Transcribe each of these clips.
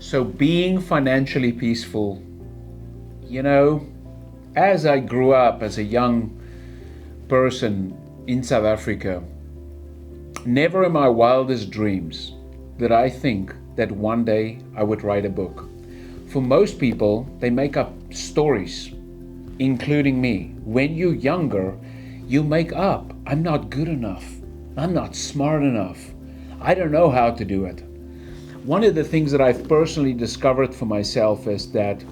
So being financially peaceful, you know, as I grew up as a young person in South Africa, never in my wildest dreams did I think that one day I would write a book. For most people, they make up stories, including me. When you're younger, you make up, I'm not good enough, I'm not smart enough, I don't know how to do it. One of the things that I've personally discovered for myself is that,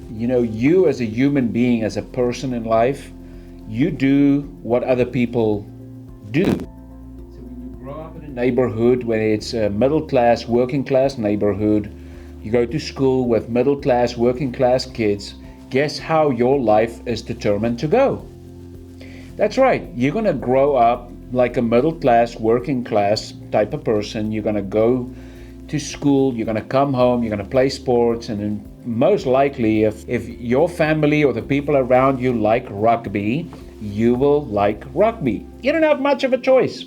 you as a human being, as a person in life, you do what other people do. So when you grow up in a neighborhood where it's a middle class, working class neighborhood, you go to school with middle class, working class kids, guess how your life is determined to go? That's right, you're going to grow up like a middle class, working class type of person. You're going to go to school, you're going to come home, you're going to play sports, and then most likely if your family or the people around you like rugby, you will like rugby. You don't have much of a choice.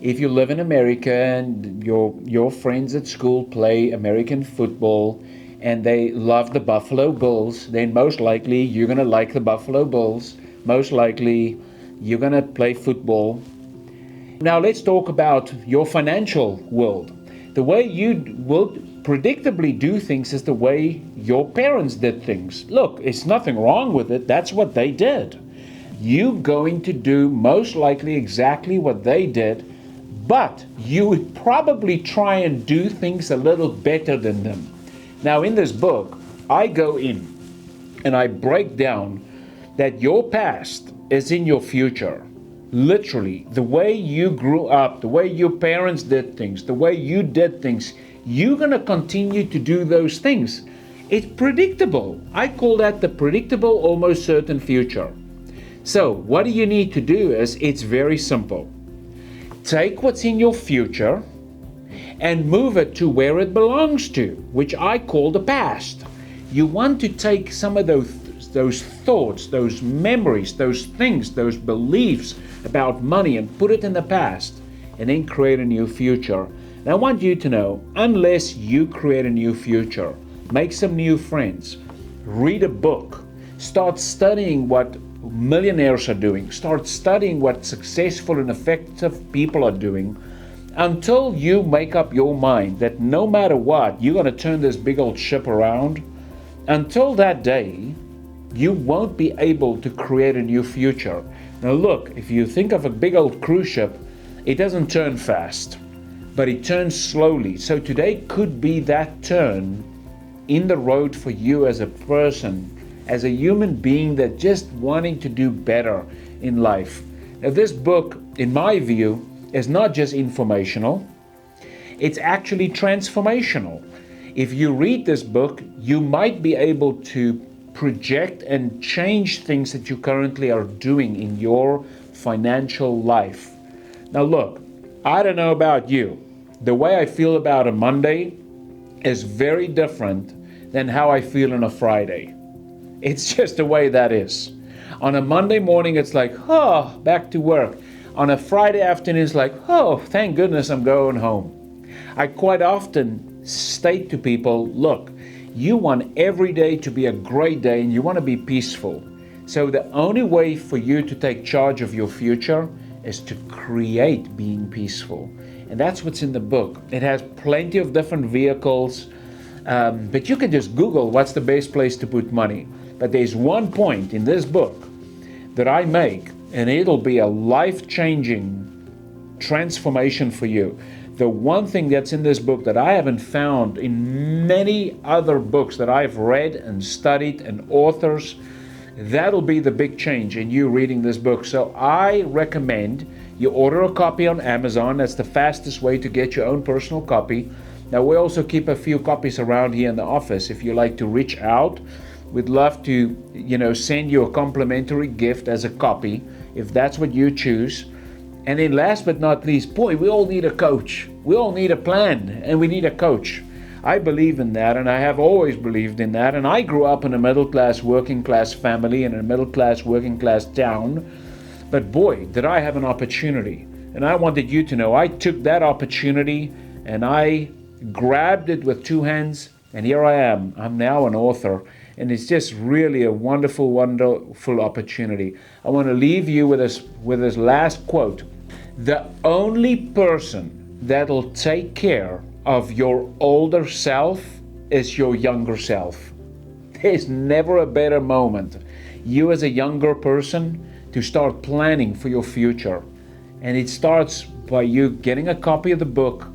If you live in America and your friends at school play American football and they love the Buffalo Bills, then most likely you're going to like the Buffalo Bills. Most likely you're going to play football. Now let's talk about your financial world. The way you will predictably do things is the way your parents did things. Look, it's nothing wrong with it. That's what they did. You're going to do most likely exactly what they did, but you would probably try and do things a little better than them. Now in this book, I go in and I break down that your past is in your future. Literally, the way you grew up, the way your parents did things, the way you did things, you're going to continue to do those things. It's predictable. I call that the predictable, almost certain future. So what do you need to do is, it's very simple. Take what's in your future and move it to where it belongs to, which I call the past. You want to take some of those thoughts, those memories, those things, those beliefs about money and put it in the past and then create a new future. And I want you to know, unless you create a new future, make some new friends, read a book, start studying what millionaires are doing, start studying what successful and effective people are doing, until you make up your mind that no matter what, you're going to turn this big old ship around. Until that day, you won't be able to create a new future. Now look, if you think of a big old cruise ship, it doesn't turn fast, but it turns slowly. So today could be that turn in the road for you as a person, as a human being that just wanting to do better in life. Now this book, in my view, is not just informational, it's actually transformational. If you read this book, you might be able to project and change things that you currently are doing in your financial life. Now look, I don't know about you. The way I feel about a Monday is very different than how I feel on a Friday. It's just the way that is. On a Monday morning, it's like, oh, back to work. On a Friday afternoon, it's like, oh, thank goodness I'm going home. I quite often state to people, look, you want every day to be a great day and you want to be peaceful. So the only way for you to take charge of your future is to create being peaceful. And that's what's in the book. It has plenty of different vehicles, but you can just Google what's the best place to put money. But there's one point in this book that I make, and it'll be a life-changing transformation for you. The one thing that's in this book that I haven't found in many other books that I've read and studied and authors, that'll be the big change in you reading this book. So I recommend you order a copy on Amazon. That's the fastest way to get your own personal copy. Now we also keep a few copies around here in the office. If you like to reach out, we'd love to, send you a complimentary gift as a copy, if that's what you choose. And then last but not least, boy, we all need a coach. We all need a plan, and we need a coach. I believe in that, and I have always believed in that. And I grew up in a middle-class, working-class family in a middle-class, working-class town. But boy, did I have an opportunity. And I wanted you to know I took that opportunity and I grabbed it with two hands, And here I am. I'm now an author, and it's just really a wonderful, wonderful opportunity. I want to leave you with this last quote. The only person that'll take care of your older self is your younger self. There's never a better moment, you as a younger person, to start planning for your future. And it starts by you getting a copy of the book,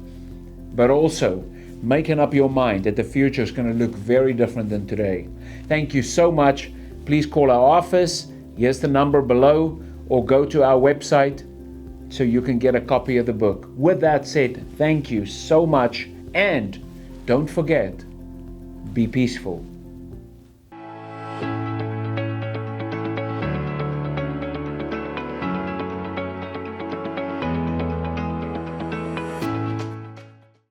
but also making up your mind that the future is going to look very different than today. Thank you so much. Please call our office. Here's the number below, or go to our website so you can get a copy of the book. With that said, thank you so much, and don't forget, be peaceful.